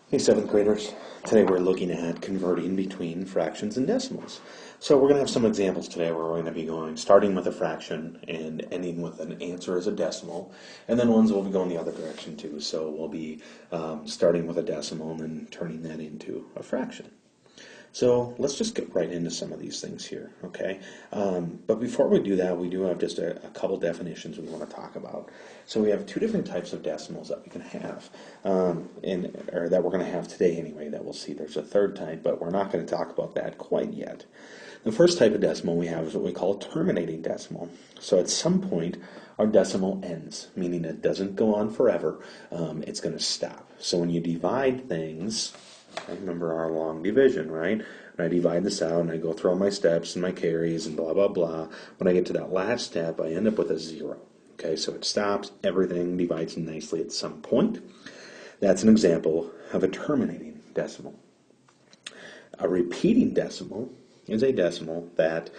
Hey, seventh graders. Today we're looking at converting between fractions and decimals. So we're going to have some examples today where we're going to be starting with a fraction and ending with an answer as a decimal. And then ones will be going the other direction too. So we'll be starting with a decimal and then turning that into a fraction. So let's just get right into some of these things here, okay? But before we do that, we do have just a couple definitions we want to talk about. So we have two different types of decimals that we can have, or that we're going to have today anyway, that we'll see. There's a third type, but we're not going to talk about that quite yet. The first type of decimal we have is what we call a terminating decimal. So at some point, our decimal ends, meaning it doesn't go on forever. It's going to stop. So when you divide things, I remember our long division, right? When I divide this out and I go through all my steps and my carries and blah, blah, blah, when I get to that last step, I end up with a 0. Okay, so it stops, everything divides nicely at some point. That's an example of a terminating decimal. A repeating decimal is a decimal that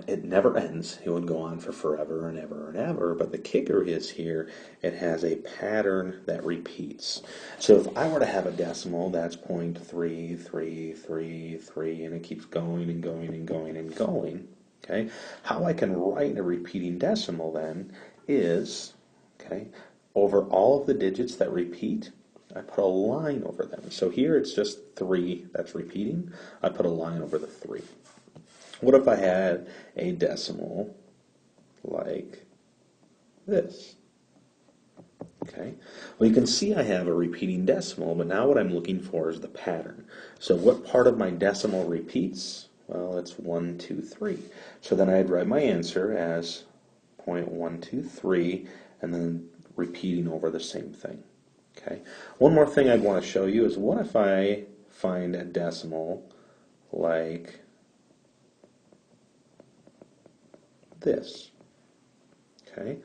it never ends. It would go on for forever and ever and ever, but the kicker is here, it has a pattern that repeats. So if I were to have a decimal that's 0.3333, and it keeps going and going and going and going, okay, how I can write a repeating decimal then is, okay, over all of the digits that repeat, I put a line over them. So here it's just 3 that's repeating. I put a line over the 3. What if I had a decimal like this? Okay, well, you can see I have a repeating decimal, but now what I'm looking for is the pattern. So what part of my decimal repeats? Well, it's 1, 2, 3. So then I'd write my answer as 0.123 and then repeating over the same thing. Okay. One more thing I'd want to show you is what if I find a decimal like this. Okay,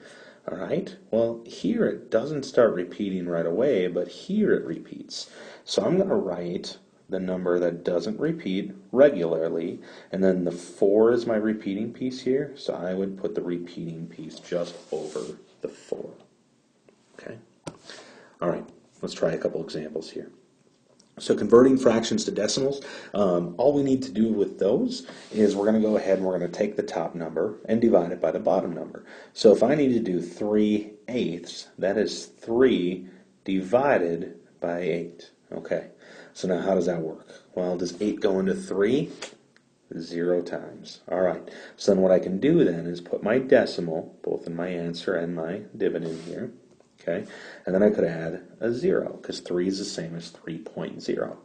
all right. Well, here it doesn't start repeating right away, but here it repeats. So I'm going to write the number that doesn't repeat regularly, and then the 4 is my repeating piece here, so I would put the repeating piece just over the 4. Okay, all right. Let's try a couple examples here. So converting fractions to decimals, all we need to do with those is we're going to go ahead and we're going to take the top number and divide it by the bottom number. So if I need to do 3/8, that is 3 divided by 8. Okay, so now how does that work? Well, does 8 go into 3? 0 times. All right, so then what I can do then is put my decimal, both in my answer and my dividend here. Okay, and then I could add a 0, because 3 is the same as 3.0.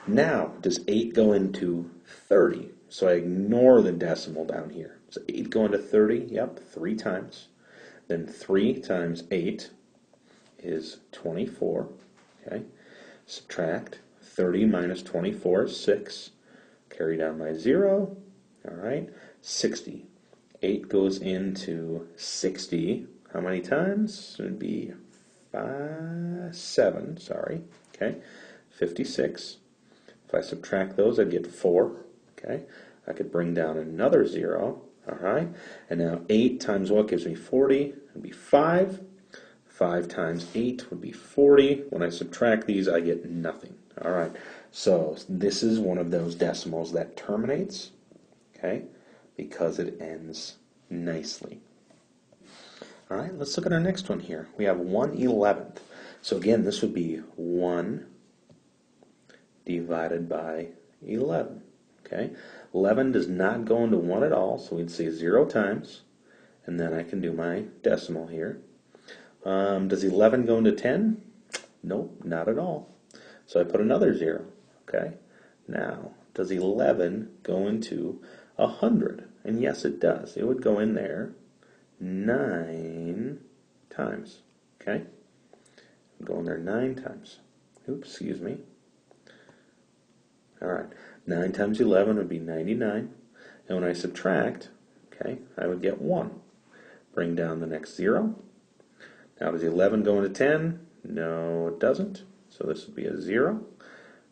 Now, does 8 go into 30? So I ignore the decimal down here. Does 8 go into 30? Yep, 3 times. Then 3 times 8 is 24. Okay, subtract 30 minus 24 is 6. Carry down my 0. All right, 60. 8 goes into 60. How many times? It would be 7, sorry. Okay, 56. If I subtract those, I'd get 4. Okay, I could bring down another 0. All right, and now 8 times what gives me 40? It would be 5. 5 times 8 would be 40. When I subtract these, I get nothing. All right, so this is one of those decimals that terminates, okay, because it ends nicely. All right, let's look at our next one here. We have 1/11. So again, this would be 1 divided by 11. Okay, 11 does not go into 1 at all, so we'd say 0 times, and then I can do my decimal here. Does 11 go into 10? Nope, not at all. So I put another 0. Okay, now, does 11 go into 100? And yes, it does. It would go in there 9 times. Okay? Go in there 9 times. Oops, excuse me. All right. 9 times 11 would be 99. And when I subtract, okay, I would get 1. Bring down the next 0. Now, does 11 go into 10? No, it doesn't. So this would be a 0.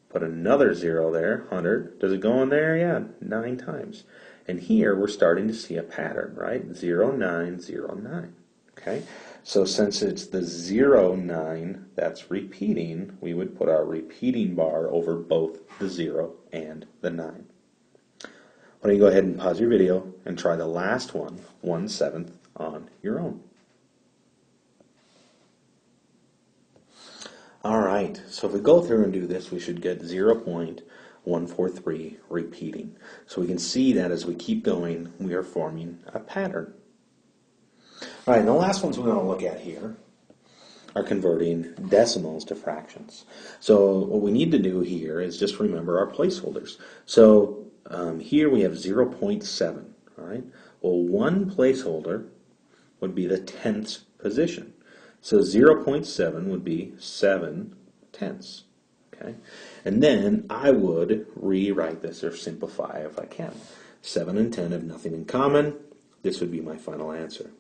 Put another 0 there, 100. Does it go in there? Yeah, 9 times. And here we're starting to see a pattern, right? 0, 9, 0, 9. Okay? So since it's the 0, 9 that's repeating, we would put our repeating bar over both the 0 and the 9. Why don't you go ahead and pause your video and try the last one, 1/7, on your own. All right, so if we go through and do this, we should get 0.143 repeating. So we can see that as we keep going, we are forming a pattern. All right, and the last ones we want to look at here are converting decimals to fractions. So what we need to do here is just remember our placeholders. So here we have 0.7, all right? Well, one placeholder would be the tenths position. So 0.7 would be 7/10, okay? And then I would rewrite this or simplify if I can. 7 and 10 have nothing in common. This would be my final answer.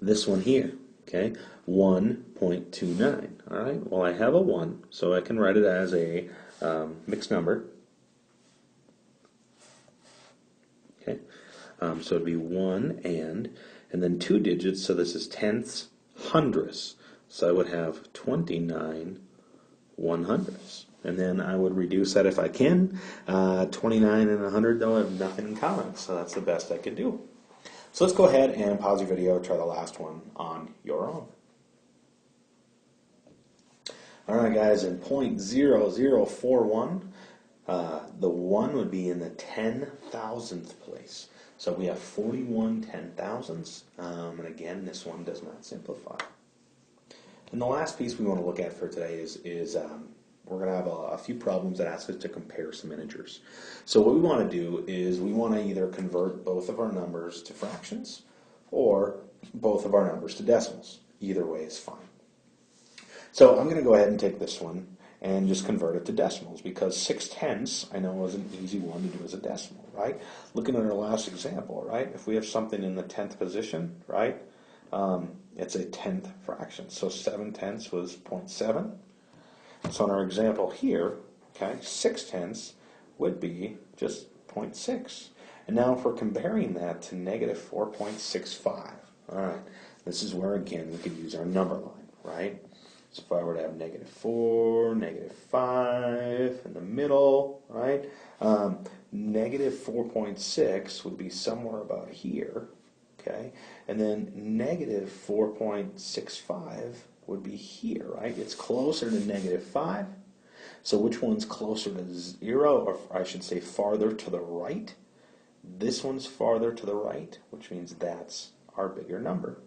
This one here, okay, 1.29, all right? Well, I have a 1, so I can write it as a mixed number. Okay, so it'd be 1 and then 2 digits, so this is tenths, hundredths. So I would have 29 100ths. And then I would reduce that if I can. 29 and 100, though, have nothing in common, so that's the best I could do. So let's go ahead and pause your video, try the last one on your own. All right, guys, in 0.0041, the 1 would be in the 10,000th place. So we have 41 10,000ths, and again, this one does not simplify. And the last piece we want to look at for today is we're going to have a few problems that ask us to compare some integers. So what we want to do is we want to either convert both of our numbers to fractions or both of our numbers to decimals. Either way is fine. So I'm going to go ahead and take this one and just convert it to decimals, because 6/10 I know is an easy one to do as a decimal, right? Looking at our last example, right? If we have something in the 10th position, right, it's a 10th fraction. So 7/10 was 0.7. So in our example here, okay, 6/10 would be just 0.6. And now if we're comparing that to negative 4.65, all right, this is where, again, we could use our number line, right? So if I were to have -4, -5 in the middle, right? Negative 4.6 would be somewhere about here, okay? And then negative 4.65 would be here, right? It's closer to -5. So which one's closer to 0, or I should say farther to the right? This one's farther to the right, which means that's our bigger number.